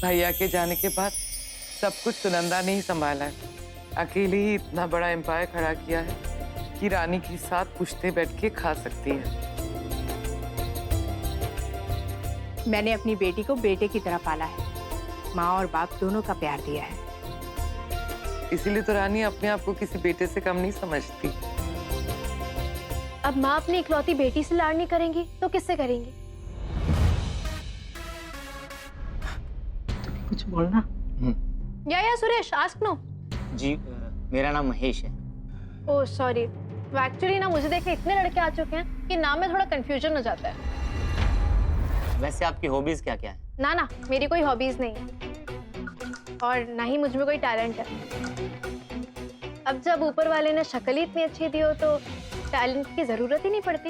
भैया के जाने के बाद सब कुछ सुनंदा ने ही संभाला है। अकेले ही इतना बड़ा एम्पायर खड़ा किया है कि रानी के साथ पुश्ते बैठ के खा सकती है। मैंने अपनी बेटी को बेटे की तरह पाला है, माँ और बाप दोनों का प्यार दिया है। इसीलिए तो रानी अपने आप को किसी बेटे से कम नहीं समझती। अब माँ अपनी इकलौती बेटी से लाड नहीं करेंगी तो किससे करेंगी? कुछ बोलना। या सुरेश, आस्क नो। जी मेरा नाम महेश है। ओह सॉरी, एक्चुअली ना मुझे देखे इतने लड़के आ चुके हैं कि नाम में थोड़ा कंफ्यूजन हो जाता है। वैसे आपकी हॉबीज क्या क्या है? ना मेरी कोई हॉबीज नहीं है और ना ही मुझ में कोई टैलेंट है। अब जब ऊपर वाले ने शक्ल ही इतनी अच्छी दी हो तो टैलेंट की जरूरत ही नहीं पड़ती।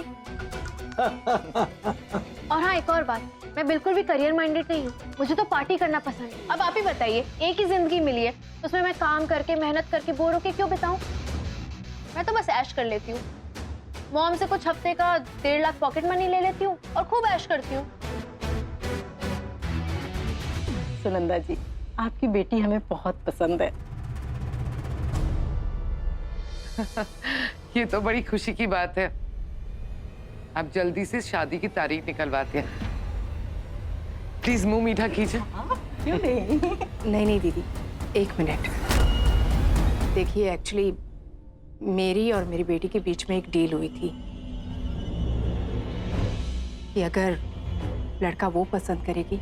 और हाँ, एक और बात, मैं बिल्कुल भी करियर माइंडेड नहीं हूँ। मुझे तो पार्टी करना पसंद है। अब आप ही बताइए, एक ही जिंदगी मिली है, उसमें मैं काम करके मेहनत करके बोर होके क्यों बिताऊं? मैं तो बस ऐश कर लेती हूँ। मॉम से कुछ हफ्ते का 1.5 लाख पॉकेट मनी ले लेती हूँ और खूब ऐश करती हूँ। सुनंदा जी, आपकी बेटी हमें बहुत पसंद है। ये तो बड़ी खुशी की बात है। अब जल्दी से शादी की तारीख निकलवाते हैं। प्लीज मुंह मीठा कीजिए। क्यों नहीं? नहीं दीदी, 1 मिनट। देखिए, एक्चुअली मेरी और मेरी बेटी के बीच में एक डील हुई थी कि अगर लड़का वो पसंद करेगी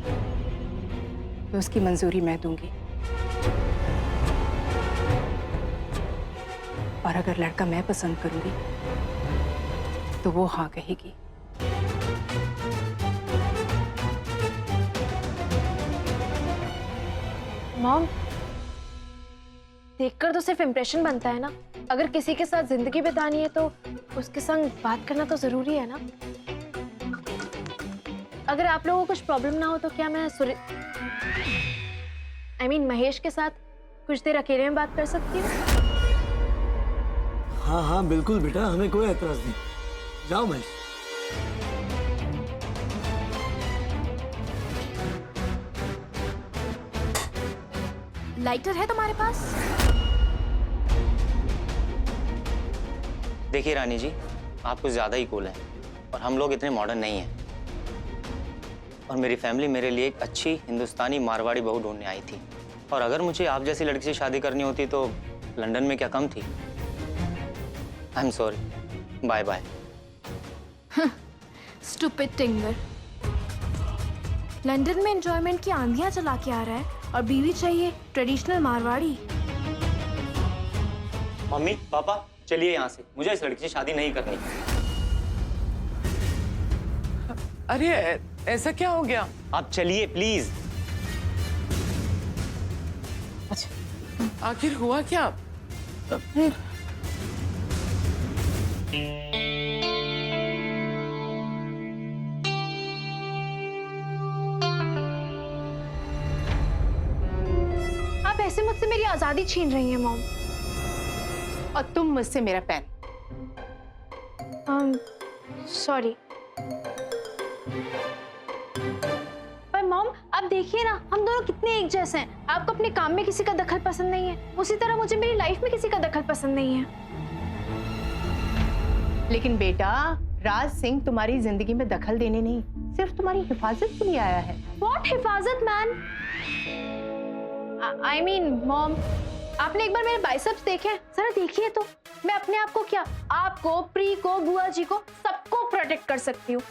तो उसकी मंजूरी मैं दूंगी, और अगर लड़का मैं पसंद करूंगी तो वो हाँ कहेगी। मॉम, देखकर तो सिर्फ इम्प्रेशन बनता है ना। अगर किसी के साथ जिंदगी बितानी है तो उसके संग बात करना तो जरूरी है ना। अगर आप लोगों को कुछ प्रॉब्लम ना हो तो क्या मैं महेश के साथ कुछ देर अकेले में बात कर सकती हूँ? हाँ बिल्कुल बेटा, हमें कोई एतराज नहीं। जाओ महेश। लाइटर है तुम्हारे पास? देखिए रानी जी, आप कुछ ज्यादा ही कूल हैं और हम लोग इतने मॉडर्न नहीं हैं। और मेरी फैमिली मेरे लिए एक अच्छी हिंदुस्तानी मारवाड़ी बहू ढूंढने आई थी, और अगर मुझे आप जैसी लड़की से शादी करनी होती तो लंदन में क्या कम थी। I am sorry, bye bye. Stupid टिंगर, लंदन में एंजॉयमेंट की आंधियां चला के आ रहा है और बीवी चाहिए ट्रेडिशनल मारवाड़ी। मम्मी पापा चलिए यहाँ से, मुझे इस लड़की से शादी नहीं करनी। अरे ऐसा क्या हो गया? आप चलिए प्लीज। अच्छा, आखिर हुआ क्या? आप ऐसे मुझसे मेरी आजादी छीन रही हैं मॉम। और तुम मुझसे मेरा पेन। सॉरी। पर मॉम, आप देखिए ना, हम दोनों कितने एक जैसे हैं। आपको अपने काम में किसी का दखल पसंद नहीं है, उसी तरह मुझे मेरी लाइफ में किसी का दखल पसंद नहीं है। लेकिन बेटा, राज सिंह तुम्हारी जिंदगी में दखल देने नहीं, सिर्फ तुम्हारी हिफाजत के लिए आया है। What हिफाजत मैन? I mean, मॉम, आपने एक बार मेरे बाइसेप्स देखे हैं? जरा देखिए तो। मैं अपने आप को क्या, आपको, प्री को, बुआ जी को, सबको प्रोटेक्ट कर सकती हूँ।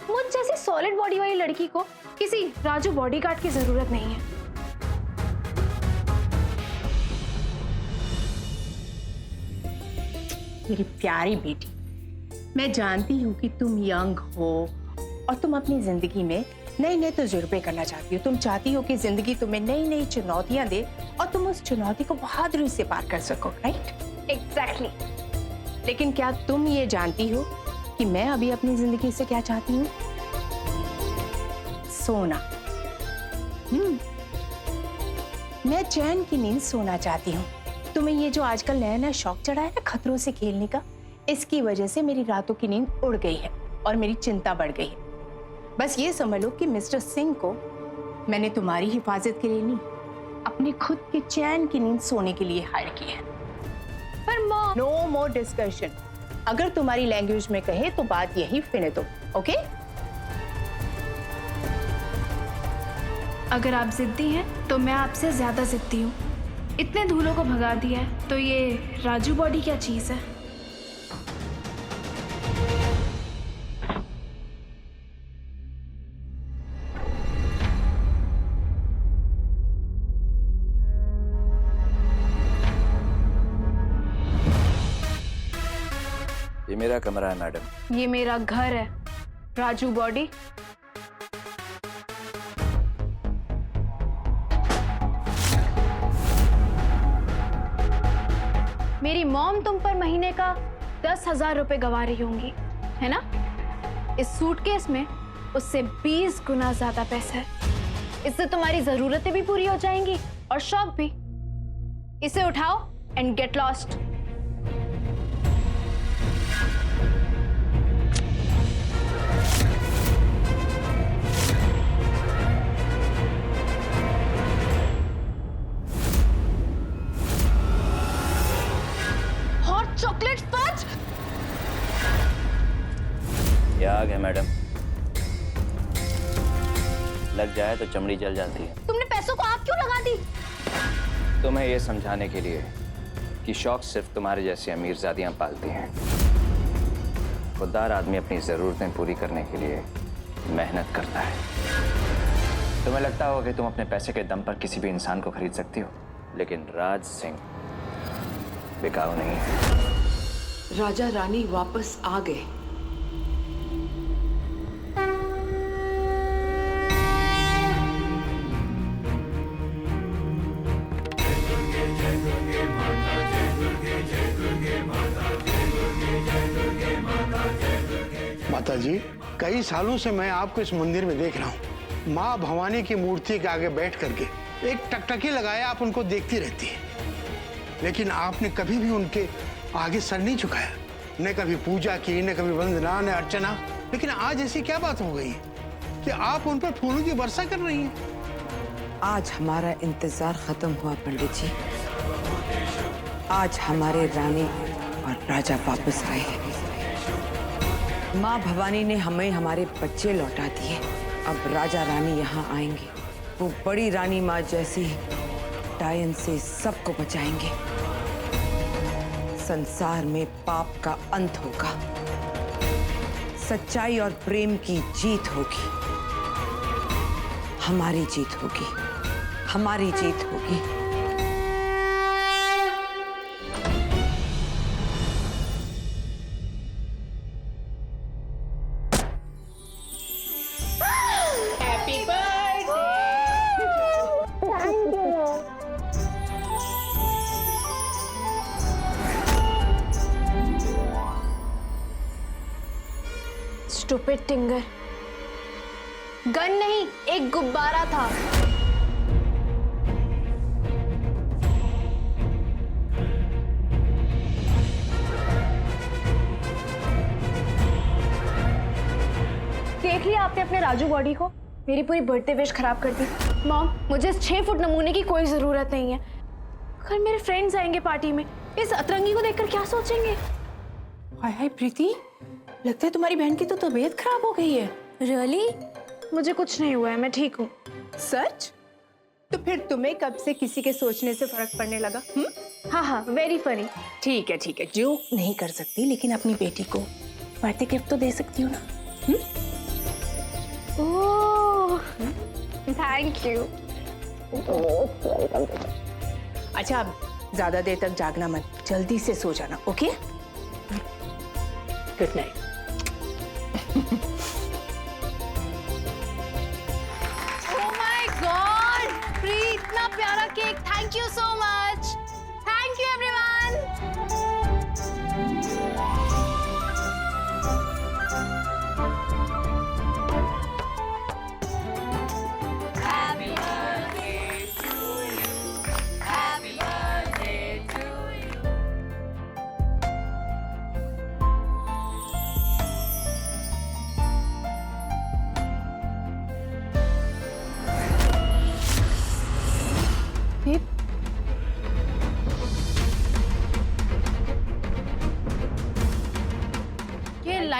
मुझ जैसी सॉलिड बॉडी वाली लड़की को किसी राजू बॉडीगार्ड की जरूरत नहीं है। मेरी प्यारी बेटी, मैं जानती हूँ कि तुम यंग हो और तुम अपनी जिंदगी में नए नए तजुर्बे करना चाहती हो। तुम चाहती हो कि जिंदगी तुम्हें नई नई चुनौतियां दे और तुम उस चुनौती को बहादुरी से पार कर सको, राइट? एग्जैक्टली। लेकिन क्या तुम ये जानती हो कि मैं अभी अपनी जिंदगी से क्या चाहती हूँ? सोना। मैं चैन की नींद सोना चाहती हूँ। तुम्हें ये जो आजकल नया नया शौक चढ़ा है ना, खतरों से खेलने का, इसकी वजह से मेरी रातों की नींद उड़ गई है और मेरी चिंता बढ़ गई है। बस ये समझ लो कि मिस्टर सिंह को मैंने तुम्हारी हिफाजत के लिए नहीं, अपने खुद के चैन की नींद सोने के लिए हायर की है। पर मॉम, नो मोर डिस्कशन। अगर तुम्हारी लैंग्वेज में कहे तो बात यही फिनितो, ओके? अगर आप जिद्दी हैं तो मैं आपसे ज्यादा जिद्दी हूँ। इतने धूलों को भगा दिया है तो ये राजू बॉडी क्या चीज है। ये मेरा कमरा है मैडम। ये मेरा घर है राजू बॉडी। मेरी मॉम तुम पर महीने का 10,000 रुपए गवा रही होंगी, है ना? इस सूटकेस में उससे 20 गुना ज्यादा पैसा है। इससे तुम्हारी जरूरतें भी पूरी हो जाएंगी और शौक भी। इसे उठाओ and get lost. Chocolate fudge. ये आग है मैडम, लग जाए तो चमड़ी जल जाती है। तुमने पैसों को आग क्यों लगा दी? तुम्हें ये समझाने के लिए कि शौक सिर्फ तुम्हारे जैसी अमीरजादियां पालती हैं। खुददार आदमी अपनी जरूरतें पूरी करने के लिए मेहनत करता है। तुम्हें लगता होगा कि तुम अपने पैसे के दम पर किसी भी इंसान को खरीद सकती हो, लेकिन राज सिंह बिकाऊ नहीं है। राजा रानी वापस आ गए। माता जी, कई सालों से मैं आपको इस मंदिर में देख रहा हूँ। माँ भवानी की मूर्ति के आगे बैठ करके एक टकटकी लगाया आप उनको देखती रहती है, लेकिन आपने कभी भी उनके आगे सर नहीं झुकाया, न कभी पूजा की, न कभी वंदना, न अर्चना। लेकिन आज ऐसी क्या बात हो गई है कि आप उन पर फूलों की वर्षा कर रही हैं? आज हमारा इंतजार खत्म हुआ पंडित जी। आज हमारे रानी और राजा वापस आए हैं। माँ भवानी ने हमें हमारे बच्चे लौटा दिए। अब राजा रानी यहाँ आएंगे। वो बड़ी रानी माँ जैसी डायन से सबको बचाएंगे। संसार में पाप का अंत होगा, सच्चाई और प्रेम की जीत होगी। हमारी जीत होगी, हमारी जीत होगी। स्टूपिड टिंगर। गन नहीं, एक गुब्बारा था। देख लिया आपने अपने राजू बॉडी को? मेरी पूरी बर्थडे विश खराब कर दी। मॉम, मुझे इस 6 फुट नमूने की कोई जरूरत नहीं है। कल मेरे फ्रेंड्स आएंगे पार्टी में, इस अतरंगी को देखकर क्या सोचेंगे? हाय हाय प्रीति, लगता है तुम्हारी बहन की तो तबीयत खराब हो गई है। रियली? मुझे कुछ नहीं हुआ है, मैं ठीक हूँ। सच? तो फिर तुम्हें कब से किसी के सोचने से फर्क पड़ने लगा? हाँ हाँ, वेरी फनी। ठीक है, जोक नहीं कर सकती, लेकिन अपनी बेटी को बर्थडे गिफ्ट तो दे सकती हो ना? ओह, थैंक यू। अच्छा, अब ज्यादा देर तक जागना मत, जल्दी से सो जाना, okay? Good night. Oh my God! प्रीत, इतना प्यारा cake, thank you so much. Thank you everyone.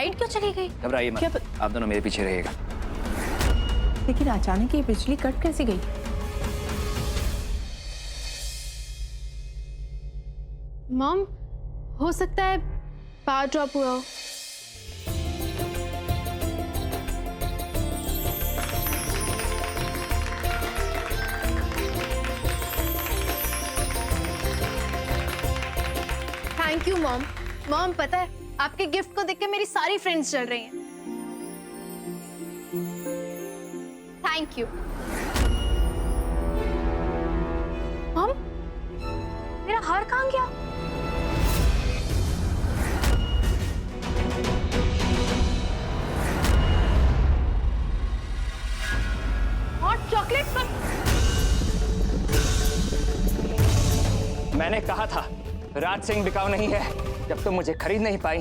Light क्यों चली गई? घबराइए क्या मत, आप दोनों मेरे पीछे रहिएगा। लेकिन अचानक ये बिजली कट कैसे गई? मॉम, हो सकता है पावर ड्रॉप हुआ हो। Thank you mom. मॉम, पता है आपके गिफ्ट को देख के मेरी सारी फ्रेंड्स चल रही हैं। Thank you mom. मेरा हार कहाँ गया? हॉट चॉकलेट पर मैंने कहा था राज सिंह बिकाऊ नहीं है। जब तुम मुझे खरीद नहीं पाई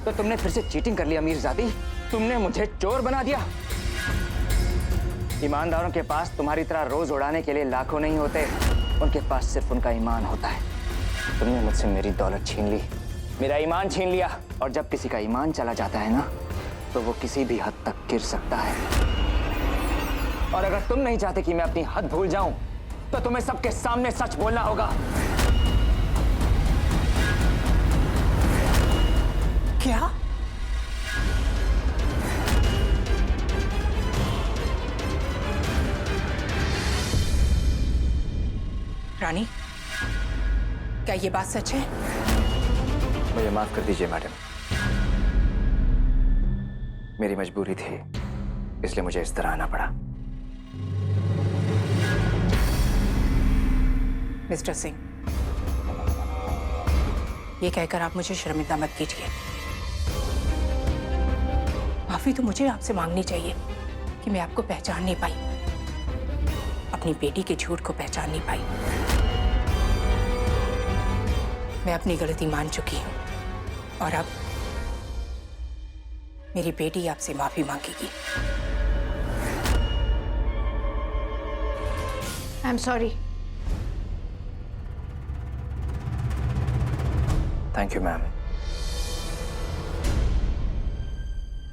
तो तुमने फिर से चीटिंग कर लिया मीरजादी। तुमने मुझे चोर बना दिया। ईमानदारों के पास तुम्हारी तरह रोज उड़ाने के लिए लाखों नहीं होते, उनके पास सिर्फ उनका ईमान होता है। तुमने मुझसे मेरी दौलत छीन ली, मेरा ईमान छीन लिया। और जब किसी का ईमान चला जाता है ना, तो वो किसी भी हद तक गिर सकता है। और अगर तुम नहीं चाहते कि मैं अपनी हद भूल जाऊं, तो तुम्हें सबके सामने सच बोलना होगा। क्या? रानी, क्या ये बात सच है? मुझे माफ कर दीजिए मैडम, मेरी मजबूरी थी, इसलिए मुझे इस तरह आना पड़ा। मिस्टर सिंह, ये कहकर आप मुझे शर्मिंदा मत कीजिए। माफी तो मुझे आपसे मांगनी चाहिए कि मैं आपको पहचान नहीं पाई, अपनी बेटी के झूठ को पहचान नहीं पाई। मैं अपनी गलती मान चुकी हूं और अब मेरी बेटी आपसे माफी मांगेगी। I am sorry. Thank you ma'am.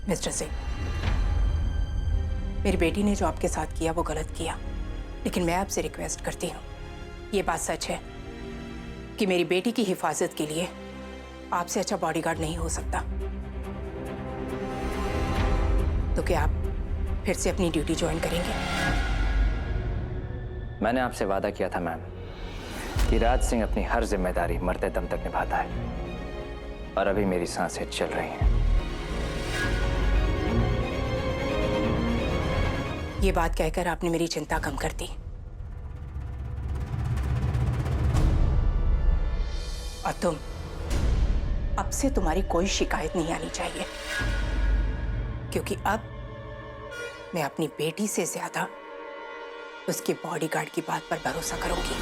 Mister Singh, मेरी बेटी ने जो आपके साथ किया वो गलत किया, लेकिन मैं आपसे रिक्वेस्ट करती हूँ, ये बात सच है कि मेरी बेटी की हिफाजत के लिए आपसे अच्छा बॉडीगार्ड नहीं हो सकता। तो क्या आप फिर से अपनी ड्यूटी ज्वाइन करेंगे? मैंने आपसे वादा किया था मैम कि राज सिंह अपनी हर जिम्मेदारी मरते दम तक निभाता है, और अभी मेरी सांसें चल रही हैं। ये बात कहकर आपने मेरी चिंता कम कर दी। और तुम, अब से तुम्हारी कोई शिकायत नहीं आनी चाहिए, क्योंकि अब मैं अपनी बेटी से ज्यादा उसके बॉडीगार्ड की बात पर भरोसा करूंगी।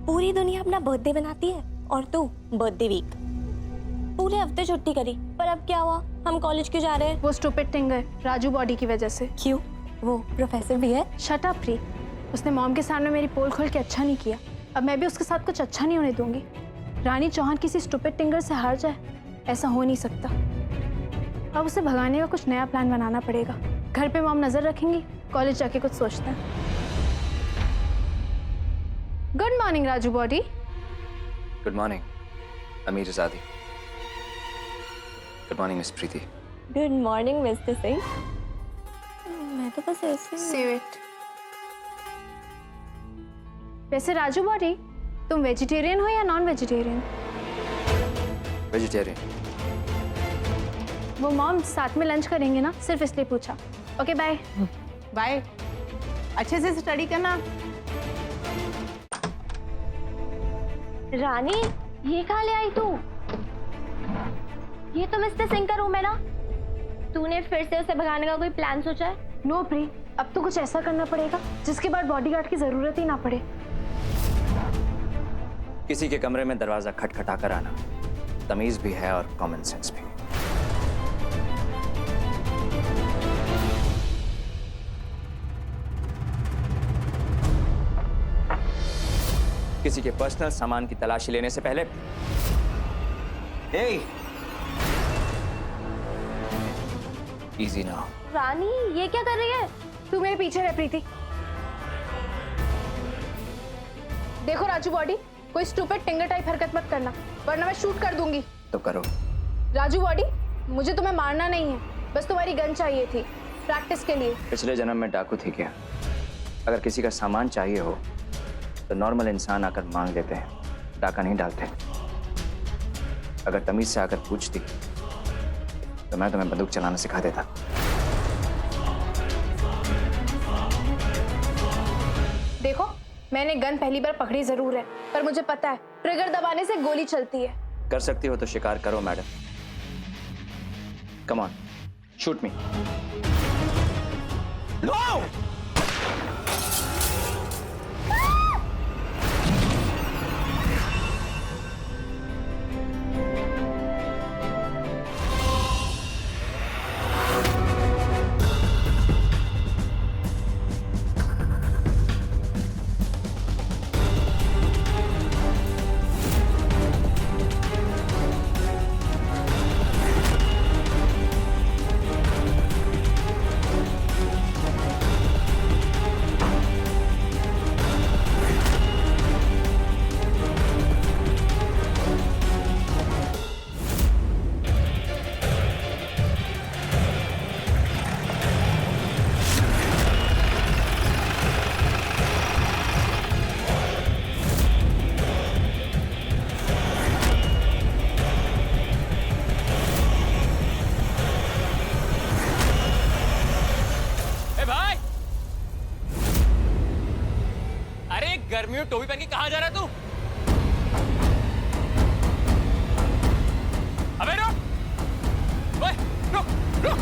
पूरी दुनिया अपना बर्थडे बनाती है और तू बर्थडे वीक। पूरे हफ्ते छुट्टी करी, पर अब क्या हुआ? हम कॉलेज क्यों जा रहे हैं? वो स्टूपिड टिंगर राजू बॉडी की वजह से। क्यों? वो प्रोफेसर भी है। Shut up pre. उसने मॉम के सामने मेरी पोल खोल के अच्छा नहीं किया, अब मैं भी उसके साथ कुछ अच्छा नहीं होने दूंगी। रानी चौहान किसी स्टूपिड टिंगर से हार जाए, ऐसा हो नहीं सकता। अब उसे भगाने का कुछ नया प्लान बनाना पड़ेगा। घर पे मॉम नजर रखेंगी, कॉलेज जाके कुछ सोचते हैं। Good morning Raju body. Good morning अमीरजादी। Good morning miss Preeti. Good morning mister Singh. मैं तो बस ऐसे सेव इट। वैसे राजू बॉडी, तुम वेजिटेरियन हो या नॉन वेजिटेरियन? वेजिटेरियन। वो मॉम साथ में लंच करेंगे ना, सिर्फ इसलिए पूछा। Okay bye. बाय, अच्छे से स्टडी करना। रानी, ये कहाँ ले आई तू? ये तो मिस्टर सिंह का रूम है ना? तूने फिर से उसे भगाने का कोई प्लान सोचा है? नो प्री, अब तो कुछ ऐसा करना पड़ेगा जिसके बाद बॉडीगार्ड की जरूरत ही ना पड़े। किसी के कमरे में दरवाजा खटखटा कर आना तमीज भी है और कॉमन सेंस भी। किसी के पर्सनल सामान की तलाशी लेने से पहले इजी ना। रानी ये क्या कर रही है? तू मेरे पीछे रह प्रीति। देखो राजू बॉडी, कोई स्टूपिड टिंगर टाइप हरकत मत करना, वरना मैं शूट कर दूंगी। तो करो। राजू बॉडी, मुझे तुम्हें मारना नहीं है, बस तुम्हारी गन चाहिए थी प्रैक्टिस के लिए। पिछले जन्म में डाकू थी क्या? अगर किसी का सामान चाहिए हो तो नॉर्मल इंसान आकर मांग लेते हैं, डाका नहीं डालते। अगर तमीज से आकर पूछती तो मैं तुम्हें बंदूक चलाना सिखा देता। देखो, मैंने गन पहली बार पकड़ी जरूर है, पर मुझे पता है ट्रिगर दबाने से गोली चलती है। कर सकती हो तो शिकार करो madam. Come on, shoot me. No! गर्मी में टोपी पहन के कहां जा रहा है तू? अबे रुक! ओए, रुक! रुक!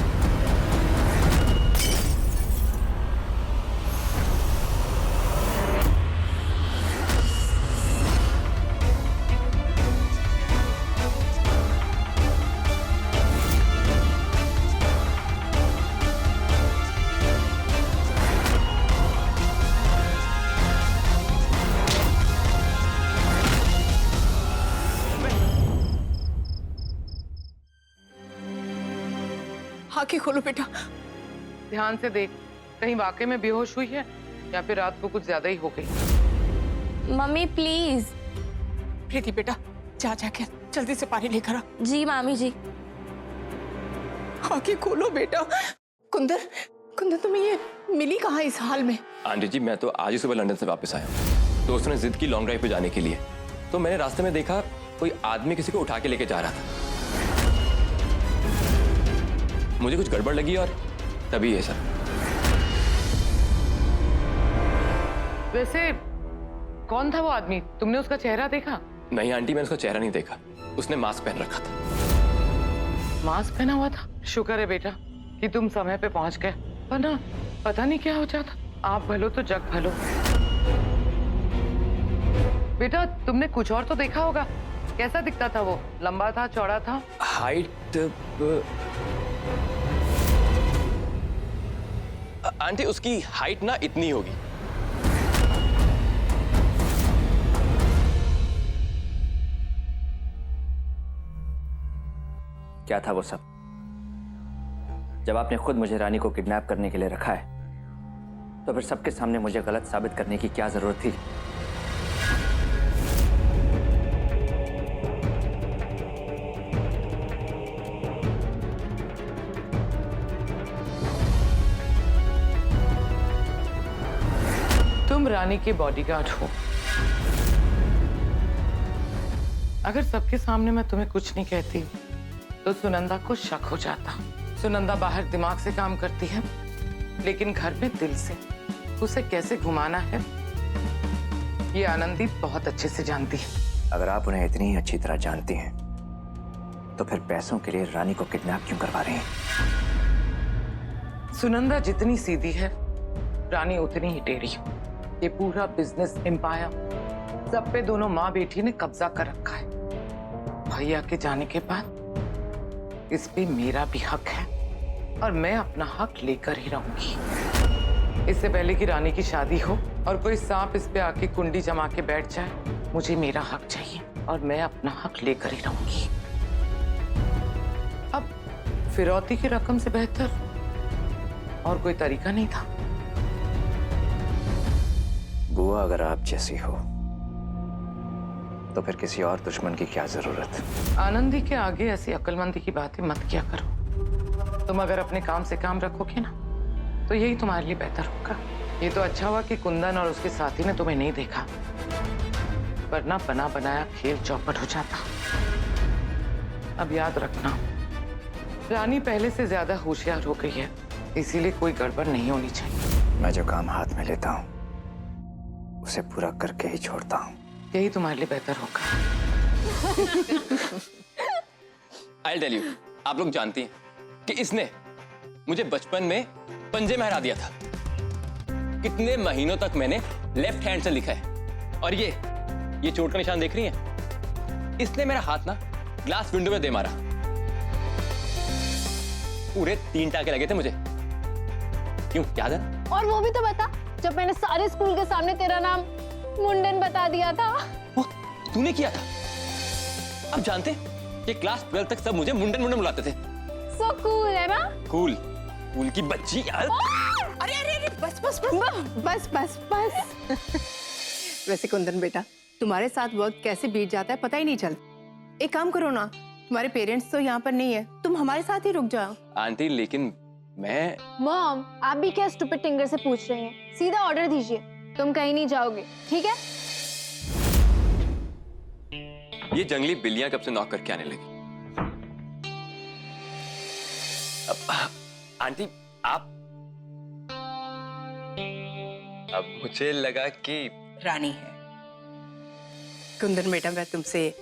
आंखें खोलो बेटा। ध्यान से देख, कहीं वाकई में बेहोश हुई है या फिर रात को कुछ ज्यादा ही हो गई। Mummy please. प्रीति बेटा, जा जाके जल्दी से पानी लेकर आ। जी मामी जी। आंखें खोलो बेटा। कुंदर, कुंदर तुम्हें ये मिली कहाँ इस हाल में? आंटी जी, मैं तो आज ही सुबह लंदन से वापस आया। दोस्तों ने जिद की लॉन्ग ड्राइव पे जाने के लिए, तो मैंने रास्ते में देखा कोई आदमी किसी को उठा के लेके जा रहा था। मुझे कुछ गड़बड़ लगी और तभी ये सब। वैसे कौन था वो आदमी? तुमने उसका चेहरा देखा? नहीं आंटी, मैंने उसका चेहरा नहीं देखा। उसने मास्क पहन रखा था। मास्क पहना हुआ था? शुक्र है बेटा कि तुम समय पे पहुंच गए, वरना पता नहीं क्या हो जाता। आप भलो तो जग भलो। बेटा तुमने कुछ और तो देखा होगा। कैसा दिखता था वो? लंबा था, चौड़ा था? हाइट आंटी, उसकी हाइट ना इतनी होगी। क्या था वो सब? जब आपने खुद मुझे रानी को किडनैप करने के लिए रखा है, तो फिर सबके सामने मुझे गलत साबित करने की क्या जरूरत थी? तुम रानी के बॉडीगार्ड हो। अगर सबके सामने मैं तुम्हें कुछ नहीं कहती तो सुनंदा को शक हो जाता। सुनंदा बाहर दिमाग से काम करती है, लेकिन घर में दिल से। उसे कैसे घुमाना है ये आनंदी बहुत अच्छे से जानती है। अगर आप उन्हें इतनी ही अच्छी तरह जानती हैं, तो फिर पैसों के लिए रानी को किडनैप क्यों करवा रही हैं? सुनंदा जितनी सीधी है, रानी उतनी ही टेढ़ी। ये पूरा बिजनेस एम्पायर सब पे दोनों माँ बेटी ने कब्जा कर रखा है। भैया के जाने के बाद इस पे मेरा भी हक है और मैं अपना हक लेकर ही रहूंगी। इससे पहले कि रानी की शादी हो और कोई सांप इस पे आके कुंडी जमा के बैठ जाए, मुझे मेरा हक चाहिए और मैं अपना हक लेकर ही रहूंगी। अब फिरौती की रकम से बेहतर और कोई तरीका नहीं था। बुआ अगर आप जैसी हो तो फिर किसी और दुश्मन की क्या जरूरत। आनंदी के आगे ऐसी अक्लमंदी की बातें मत किया करो। तुम अगर अपने काम से काम रखोगे ना तो यही तुम्हारे लिए बेहतर होगा। ये तो अच्छा हुआ कि कुंदन और उसके साथी ने तुम्हें नहीं देखा, वरना बना बनाया खेल चौपट हो जाता। अब याद रखना, रानी पहले से ज्यादा होशियार हो गई है, इसीलिए कोई गड़बड़ नहीं होनी चाहिए। मैं जो काम हाथ में लेता हूँ उसे पूरा करके ही छोड़ता हूँ। यही तुम्हारे लिए बेहतर होगा। I'll tell you, आप लोग जानती हैं कि इसने मुझे बचपन में पंजे में हरा दिया था। कितने महीनों तक मैंने लेफ्ट हैंड से लिखा है, और ये चोट का निशान देख रही हैं? इसने मेरा हाथ ना ग्लास विंडो में दे मारा। पूरे 3 टाके लगे थे मुझे। क्यों, याद है? और वो भी तो बता, जब मैंने सारे स्कूल के सामने तेरा नाम मुंडन बता दिया था। वो तूने किया था? अब जानते कि क्लास 12 तक सब मुझे मुंडन मुंडन बुलाते थे। सो कूल है ना? कूल की बच्ची यार। अरे अरे अरे बस बस बस बस बस बस। वैसे कुंदन बेटा, तुम्हारे साथ वक्त कैसे बीत जाता है पता ही नहीं चलता। एक काम करो ना, तुम्हारे पेरेंट्स तो यहाँ पर नहीं है, तुम हमारे साथ ही रुक जाओ। आंटी लेकिन मैं। मॉम, आप भी क्या स्टूपिड टिंगर से पूछ रही हैं? सीधा ऑर्डर दीजिए, तुम कहीं नहीं जाओगे, ठीक है? ये जंगली बिल्लियां कब से नॉक करके आने लगी। आंटी आप। अब मुझे लगा कि रानी है। कुंदन बेटा, मैं तुमसे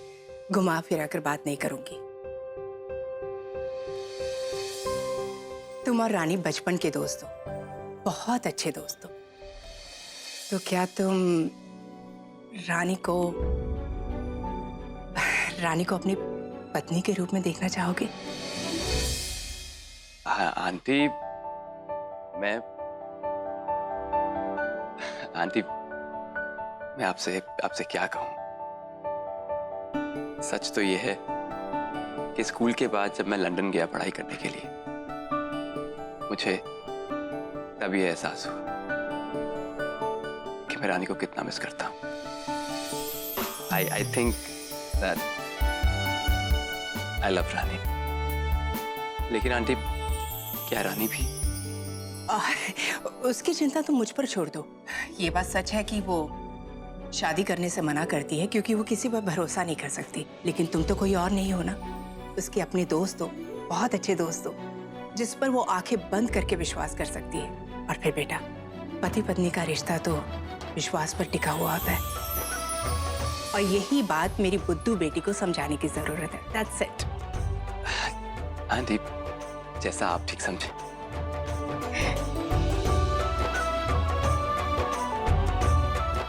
घुमा फिरा कर बात नहीं करूंगी। तुम और रानी बचपन के दोस्त हो, बहुत अच्छे दोस्त हो। तो क्या तुम रानी को अपनी पत्नी के रूप में देखना चाहोगे? आंटी मैं आपसे क्या कहूं। सच तो ये है कि स्कूल के बाद जब मैं लंदन गया पढ़ाई करने के लिए, मुझे तभी एहसास हुआ कि मैं रानी को कितना मिस करता हूं। I think that I love रानी। लेकिन आंटी, क्या रानी भी? उसकी चिंता तुम मुझ पर छोड़ दो। ये बात सच है कि वो शादी करने से मना करती है क्योंकि वो किसी पर भरोसा नहीं कर सकती। लेकिन तुम तो कोई और नहीं हो ना, उसके अपने दोस्त हो, बहुत अच्छे दोस्त हो, जिस पर वो आंखें बंद करके विश्वास कर सकती है। और फिर बेटा, पति पत्नी का रिश्ता तो विश्वास पर टिका हुआ होता है, और यही बात मेरी बुद्धू बेटी को समझाने की जरूरत है। That's it। आंटी, जैसा आप ठीक समझे।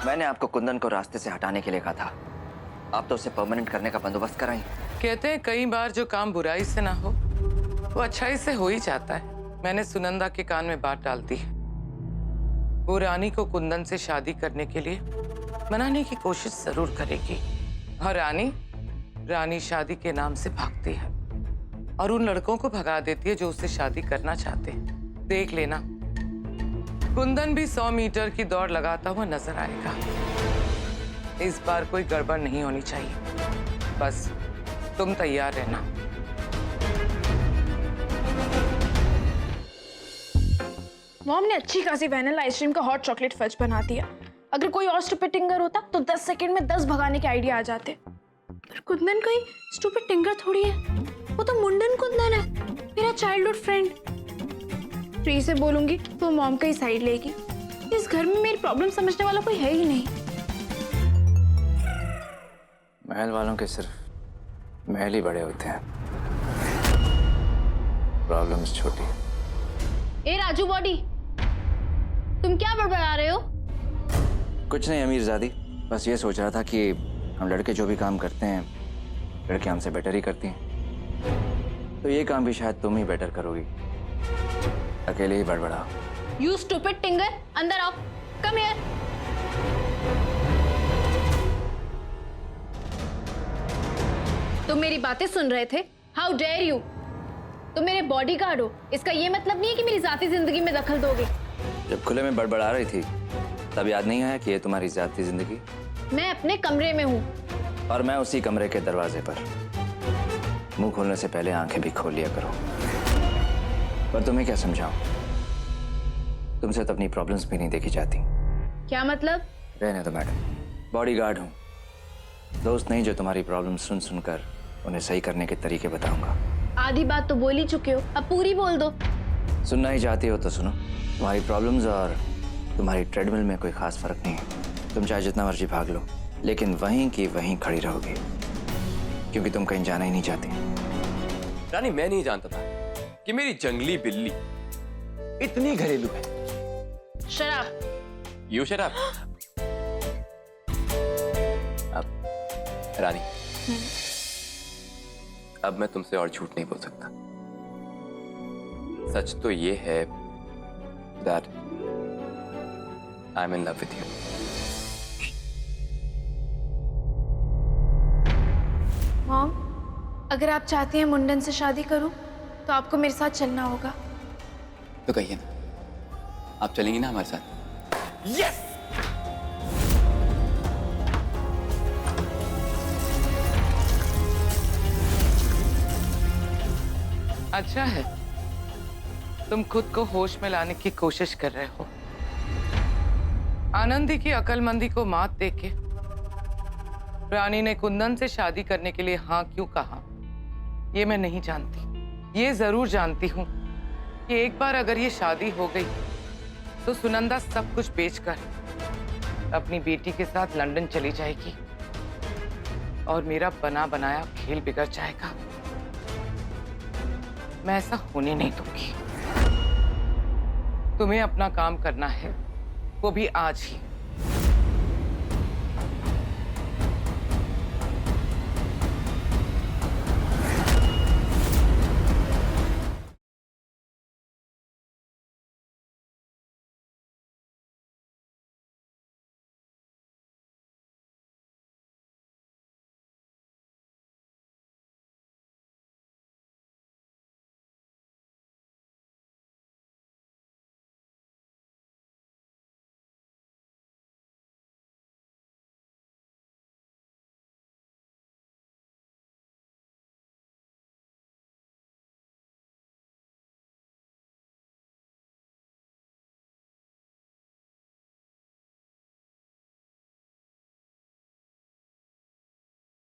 मैंने आपको कुंदन को रास्ते से हटाने के लिए कहा था, आप तो उसे परमानेंट करने का बंदोबस्त कराएं। कहते हैं कई बार जो काम बुराई से ना हो वो अच्छाई से हो ही जाता है। मैंने सुनंदा के कान में बात डाल दी है। वो रानी को कुंदन से शादी करने के लिए मनाने की कोशिश जरूर करेगी, और रानी शादी के नाम से भागती है और उन लड़कों को भगा देती है जो उससे शादी करना चाहते हैं। देख लेना, कुंदन भी 100 मीटर की दौड़ लगाता हुआ नजर आएगा। इस बार कोई गड़बड़ नहीं होनी चाहिए, बस तुम तैयार रहना। मॉम ने अच्छी खासी वैनिला आइसक्रीम का हॉट चॉकलेट फज बना दिया। अगर कोई और स्टूपिड टिंगर होता तो 10 सेकंड में 10 भगाने के आइडिया आ जाते। पर कुंदन कोई स्टूपिड टिंगर थोड़ी है, वो तो मुंडन कुंदन है, मेरा चाइल्डहुड फ्रेंड। प्री से बोलूंगी तो मॉम का ही साइड लेगी। इस घर में मेरी प्रॉब्लम समझने वाला कोई है ही नहीं। महल वालों के सिर्फ महल ही बड़े होते हैं, प्रॉब्लम्स छोटी। ए राजू बॉडी, तुम क्या बड़बड़ा रहे हो? कुछ नहीं अमीरजादी, बस ये सोच रहा था कि हम लड़के जो भी काम करते हैं लड़के हमसे बेटर ही करती हैं, तो ये काम भी शायद तुम ही बेटर करोगी। अकेले ही बड़बड़ाओ। यू स्टूपिड टिंगर, अंदर आओ, कम हियर। तुम मेरी बातें सुन रहे थे? How dare you! तुम मेरे बॉडीगार्ड हो, इसका ये मतलब नहीं है कि मेरी जाती जिंदगी में दखल दोगे। जब खुले में बड़बड़ा रही थी तब याद नहीं आया कि ये तुम्हारी जाती जिंदगी? मैं अपने कमरे में हूँ। और मैं उसी कमरे के दरवाजे पर। मुंह खोलने से पहले आंखें भी खोल लिया करो। पर तुम्हें क्या समझाऊं? तुमसे तो अपनी प्रॉब्लम्स भी नहीं देखी जाती। क्या मतलब? रहने दो मैडम, बॉडीगार्ड हूँ, दोस्त नहीं जो तुम्हारी प्रॉब्लम सुन सुनकर उन्हें सही करने के तरीके बताऊंगा। आधी बात तो बोल ही चुके हो, अब पूरी बोल दो। सुनना ही चाहती हो तो सुनो। तुम्हारी प्रॉब्लम्स और तुम्हारी ट्रेडमिल में कोई खास फर्क नहीं है। तुम चाहे जितना मर्जी भाग लो, लेकिन वहीं की वहीं खड़ी रहोगी, क्योंकि तुम कहीं जाना ही नहीं चाहती। रानी, मैं नहीं जानता था कि मेरी जंगली बिल्ली इतनी घरेलू है। शराब। You shut up. अब रानी, अब मैं तुमसे और झूठ नहीं बोल सकता। सच तो ये है that I'm in love with you. Mom, अगर आप चाहती हैं मुंडन से शादी करूं, तो आपको मेरे साथ चलना होगा। तो कहिए ना, आप चलेंगी ना हमारे साथ? यस! अच्छा है, तुम खुद को होश में लाने की कोशिश कर रहे हो। आनंदी की अकलमंदी को मात देके रानी ने कुंदन से शादी करने के लिए हाँ क्यों कहा, ये मैं नहीं जानती। ये जरूर जानती हूँ कि एक बार अगर ये शादी हो गई तो सुनंदा सब कुछ बेचकर अपनी बेटी के साथ लंदन चली जाएगी और मेरा बना बनाया खेल बिगड़ जाएगा। मैं ऐसा होने नहीं दूंगी। तुम्हें अपना काम करना है, वो भी आज ही।